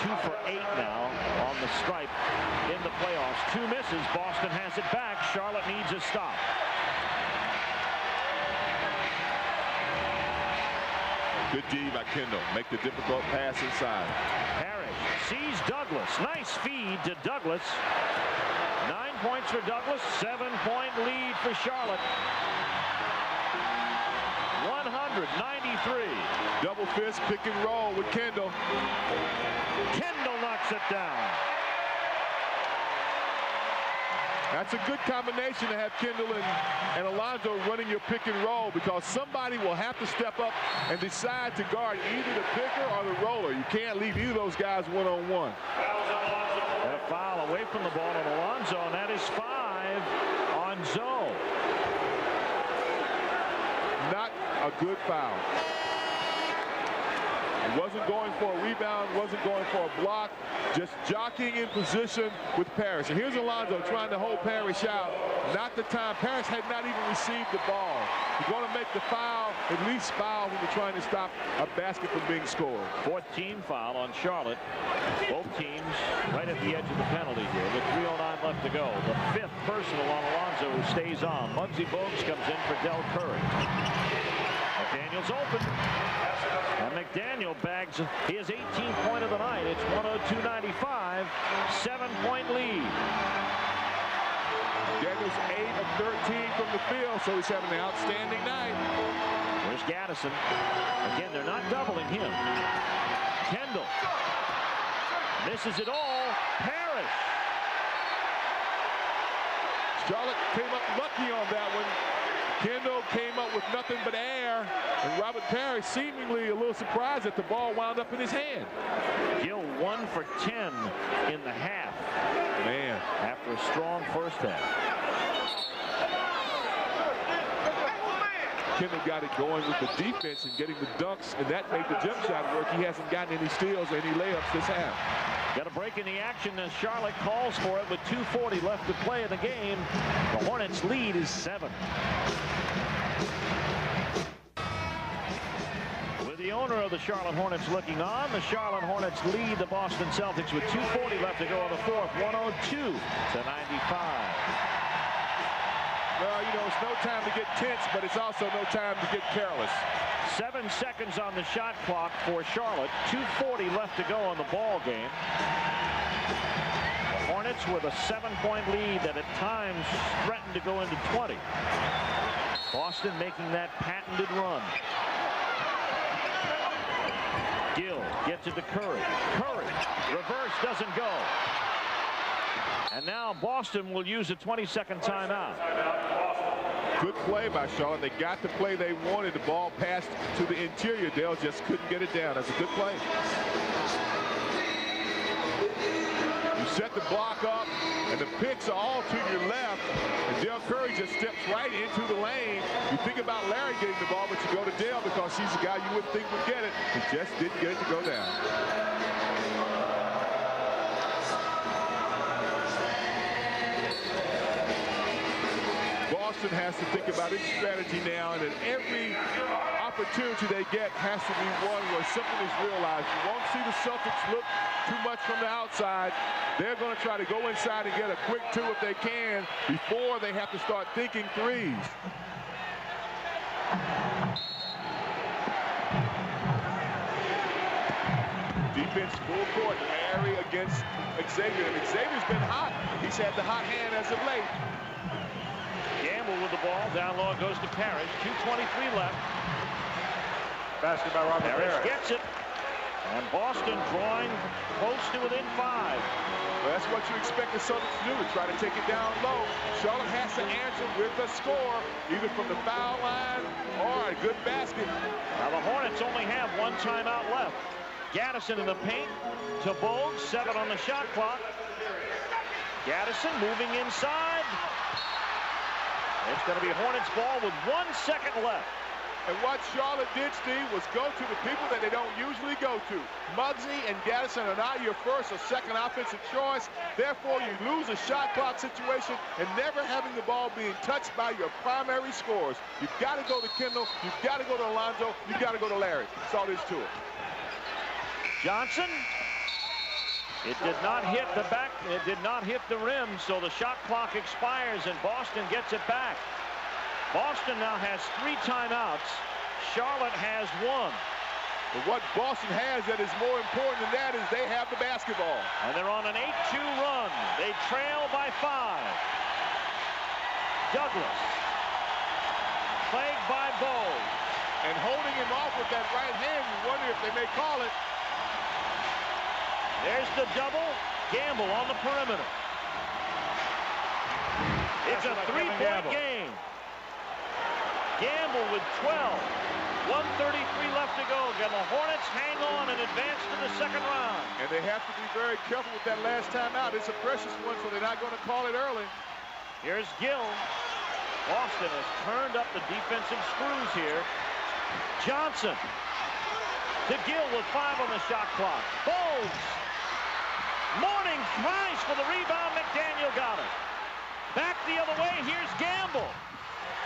2 for 8 now on the stripe in the playoffs. 2 misses. Boston has it back. Charlotte needs a stop. Good D by Kendall. Make the difficult pass inside. Parrish sees Douglas. Nice feed to Douglas. 9 points for Douglas. 7-point lead for Charlotte. 193. Double fist pick and roll with Kendall. Kendall knocks it down. That's a good combination to have Kendall and Alonzo running your pick and roll, because somebody will have to step up and decide to guard either the picker or the roller. You can't leave either of those guys one-on-one. And a foul away from the ball on Alonzo, and that is 5 on Zoe. a good foul. He wasn't going for a rebound, wasn't going for a block, just jockeying in position with Parrish. And here's Alonzo trying to hold Parrish out. Not the time. Parrish had not even received the ball. You're going to make the foul, at least foul when you're trying to stop a basket from being scored. 4th team foul on Charlotte. Both teams right at the edge of the penalty here with 3:09 left to go. The 5th personal on Alonzo, who stays on. Muggsy Bogues comes in for Del Curry. McDaniel's open. And McDaniel bags his 18th point of the night. It's 102-95, 7-point lead. Daniels 8 of 13 from the field, so he's having an outstanding night. There's Gaddison. Again, they're not doubling him. Kendall misses it all. Parrish. Charlotte came up lucky on that one. Kendall came up with nothing but air, and Robert Parrish seemingly a little surprised that the ball wound up in his hand. Gill 1 for 10 in the half. Man, after a strong first half. Kendall got it going with the defense and getting the dunks, and that made the jump shot work. He hasn't gotten any steals or any layups this half. Got a break in the action as Charlotte calls for it with 2:40 left to play in the game. The Hornets lead is 7. With the owner of the Charlotte Hornets looking on, the Charlotte Hornets lead the Boston Celtics with 2:40 left to go in the 4th, 102-95. Well, you know, it's no time to get tense, but it's also no time to get careless. 7 seconds on the shot clock for Charlotte. 2:40 left to go in the ball game. The Hornets with a 7-point lead that at times threatened to go into 20. Boston making that patented run. Gill gets it to Curry. Curry, reverse, doesn't go. And now Boston will use a 20-second timeout. Good play by Charlotte. They got the play they wanted. The ball passed to the interior. Dale just couldn't get it down. That's a good play. You set the block up, and the picks are all to your left. And Dale Curry just steps right into the lane. You think about Larry getting the ball, but you go to Dale because he's the guy you would think would get it. He just didn't get it to go down. Boston has to think about its strategy now, and that every opportunity they get has to be one where something is realized. You won't see the Celtics look too much from the outside. They're going to try to go inside and get a quick 2 if they can before they have to start thinking threes. Defense full court, Harry against Xavier, and Xavier's been hot. He's had the hot hand as of late. Gamble with the ball. Down low goes to Parrish. 2:23 left. Basket by Robert Parrish Parrish. gets it. And Boston drawing close to within 5. Well, that's what you expect the Celtics to do, to try to take it down low. Charlotte has to answer with a score, either from the foul line or a good basket. Now the Hornets only have 1 timeout left. Gaddison in the paint to Bogues. 7 on the shot clock. Gaddison moving inside. It's going to be Hornets ball with 1 second left. And what Charlotte did, Steve, was go to the people that they don't usually go to. Muggsy and Gaddison are not your first or second offensive choice. Therefore, you lose a shot clock situation and never having the ball being touched by your primary scorers. You've got to go to Kendall. You've got to go to Alonzo. You've got to go to Larry. That's all there is to it. Johnson. It did not hit the back. It did not hit the rim, so the shot clock expires and Boston gets it back. Boston now has 3 timeouts. Charlotte has 1. But what Boston has that is more important than that is they have the basketball. And they're on an 8-2 run. They trail by 5. Douglas. Plagued by Bogues. And holding him off with that right hand, you wonder if they may call it. There's the double. Gamble on the perimeter. It's a 3-point game. Gamble with 12. 1:33 left to go. Can the Hornets hang on and advance to the second round? And they have to be very careful with that last timeout. It's a precious one, so they're not going to call it early. Here's Gill. Boston has turned up the defensive screws here. Johnson to Gill with 5 on the shot clock. Bogues. Mourning tries for the rebound. McDaniel got it. Back the other way. Here's Gamble.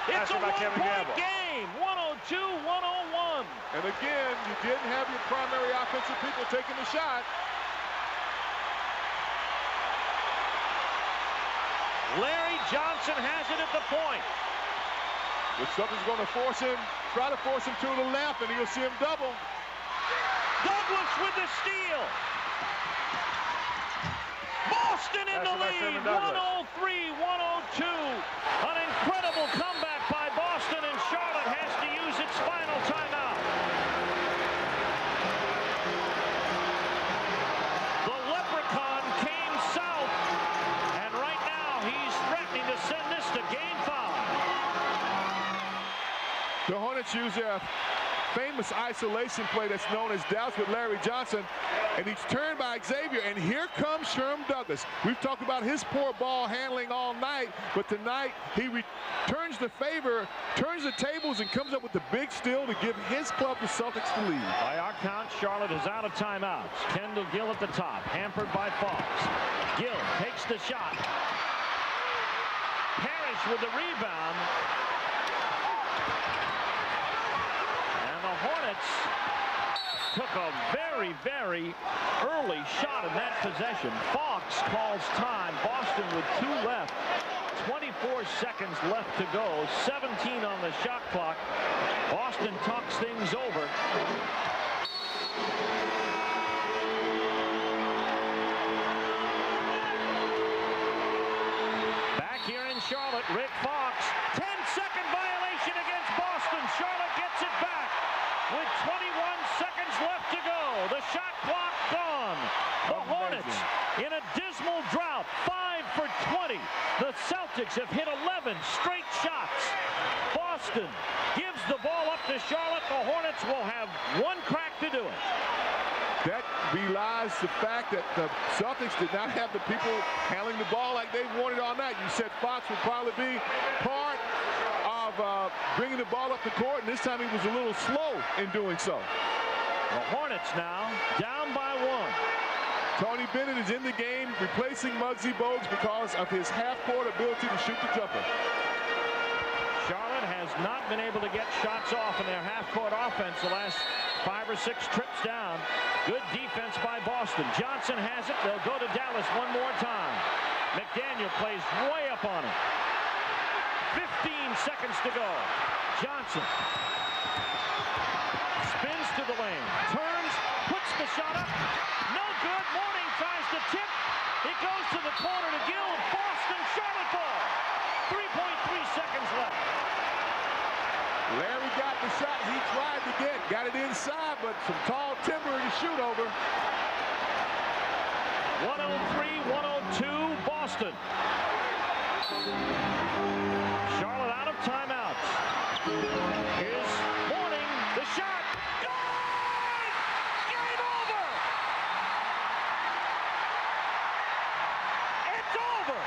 It's a one-point game. 102-101. And again, you didn't have your primary offensive people taking the shot. Larry Johnson has it at the point. The Celtics going to force him, try to force him to the left, and you'll see him double. Douglas with the steal. Boston in the lead, 103-102. An incredible comeback by Boston, and Charlotte has to use its final timeout. The Leprechaun came south, and right now he's threatening to send this to Game 5. The Hornets use their famous isolation play that's known as Dallas with Larry Johnson, and he's turned by Xavier, and here comes Sherm Douglas. We've talked about his poor ball handling all night, but tonight he returns the favor, turns the tables, and comes up with the big steal to give his club, the Celtics, the lead. By our count, Charlotte is out of timeouts. Kendall Gill at the top, hampered by Fox. Gill takes the shot. Parrish with the rebound. The Hornets took a very, very early shot in that possession. Fox calls time. Boston with 2 left. 24 seconds left to go. 17 on the shot clock. Boston talks things over. Back here in Charlotte, Rick Fox. 10-second violation against Boston. Charlotte gets it back. With 21 seconds left to go, the shot clock gone. The Hornets in a dismal drought, 5 for 20. The Celtics have hit 11 straight shots. Boston gives the ball up to Charlotte. The Hornets will have 1 crack to do it. That belies the fact that the Celtics did not have the people handling the ball like they wanted all night. You said Fox would probably be part of bringing the ball up the court, and this time he was a little slow in doing so. The Hornets now down by 1. Tony Bennett is in the game, replacing Muggsy Bogues because of his half-court ability to shoot the jumper. Charlotte has not been able to get shots off in their half-court offense the last 5 or 6 trips down. Good defense by Boston. Johnson has it. They'll go to Dallas one more time. McDaniel plays way up on it. 15 seconds to go. Johnson spins to the lane, turns, puts the shot up. No good. Mourning tries to tip. It goes to the corner to Gill. Boston, Charlotte ball. 3.3 seconds left. Larry got the shot he tried to get. Got it inside, but some tall timber to shoot over. 103-102, Boston. Charlotte out of timeouts. Here's Mourning, the shot. Good! Game over! It's over!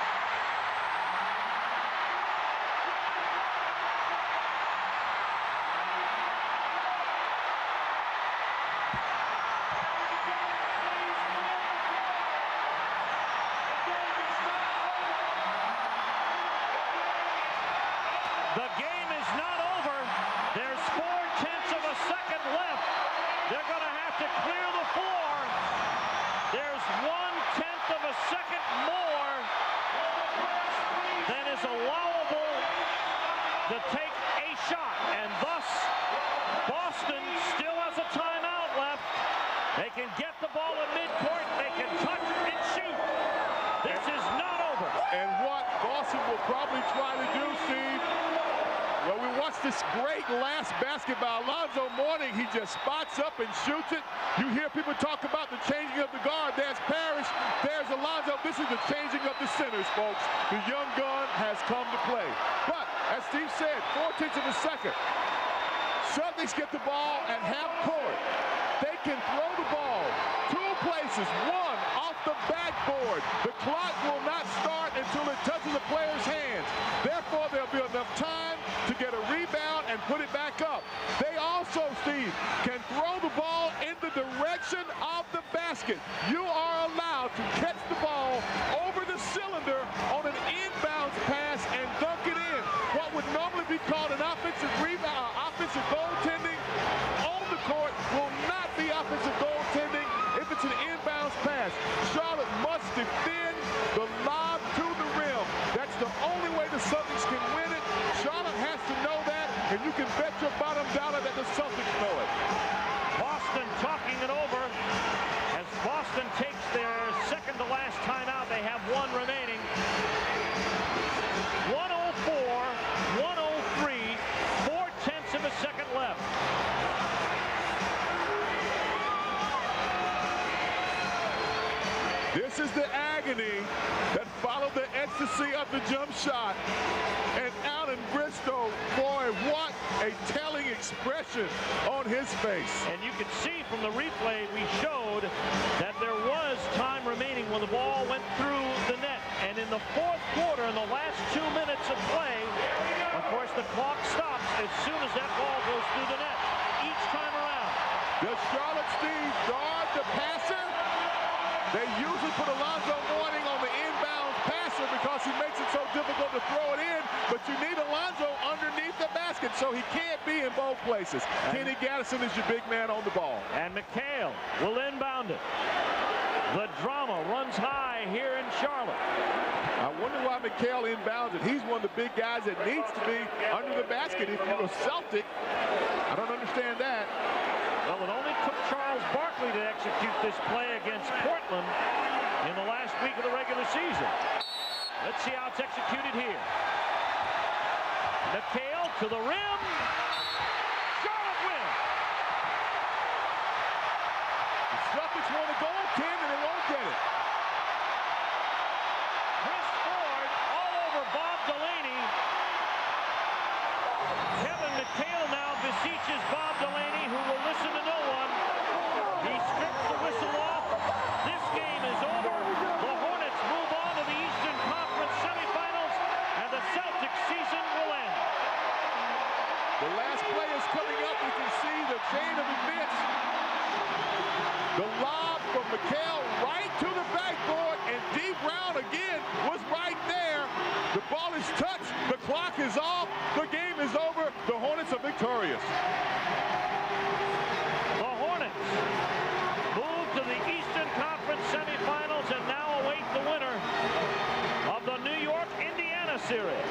The game is not over. There's 0.4 of a second left. They're going to have to clear the floor. There's 0.1 of a second more than is allowable to take a shot. And thus, Boston still has a timeout left. They can get the ball in midcourt. They can touch and shoot. This is not over. And what Boston will probably try to do, Steve, well, we watched this great last basket by Alonzo Mourning. He just spots up and shoots it. You hear people talk about the changing of the guard. There's Parrish. There's Alonzo. This is the changing of the centers, folks. The young gun has come to play. But, as Steve said, 0.4 of a second. Celtics get the ball at half court. They can throw the ball 2 places. One, off the backboard. The clock will not start until it touches the player's hands. Therefore, there'll be enough time to get a rebound and put it back up. They also, Steve, can throw the ball in the direction of the basket. You are allowed to catch the ball over the cylinder on an inbounds pass and dunk it in. What would normally be called an offensive rebound, offensive goaltending on the court will not be offensive goaltending if it's an inbounds pass. Charlotte must defend the lob to the rim. That's the only way the Celtics can win it. Charlotte has to know that, and you can bet your bottom dollar that the Celtics know it. Boston talking it over as Boston takes their second to last timeout. They have one remaining. 104, 103, 4/10 of a second left. This is the agony that followed the ecstasy of the jump shot. And Alan Bristow, boy, what a telling expression on his face. And you can see from the replay we showed that there was time remaining when the ball went through the net. And in the fourth quarter, in the last 2 minutes of play, of course, the clock stops as soon as that ball goes through the net. Each time around. Does Charlotte, Steve, guard the passer? They usually put Alonzo Mourning on the inbounds passer because he makes it so difficult to throw it in, but you need Alonzo underneath the basket, so he can't be in both places. Kenny Gaddison is your big man on the ball. And McHale will inbound it. The drama runs high here in Charlotte. I wonder why McHale inbounds it. He's one of the big guys that needs to be under the basket if you're a Celtic. I don't understand that. Well, it only took Charles Barkley to execute this play against Portland in the last week of the regular season. Let's see how it's executed here. McHale to the rim. Charlotte wins. The Celtics want to go 10 and they won't get it. Chris Ford all over Bob Delaney. Kevin McHale now beseeches Bob Delaney, who will listen to no one. He strips the whistle off. This game is over. The Hornets move on to the Eastern Conference semifinals, and the Celtics season will end. The last play is coming up. You can see the chain of events. The lob from McHale right to the backboard, and D. Brown again was right there. The ball is touched. The clock is off. The game is over. The Hornets are victorious. The Hornets move to the Eastern Conference semifinals and now await the winner of the New York-Indiana series.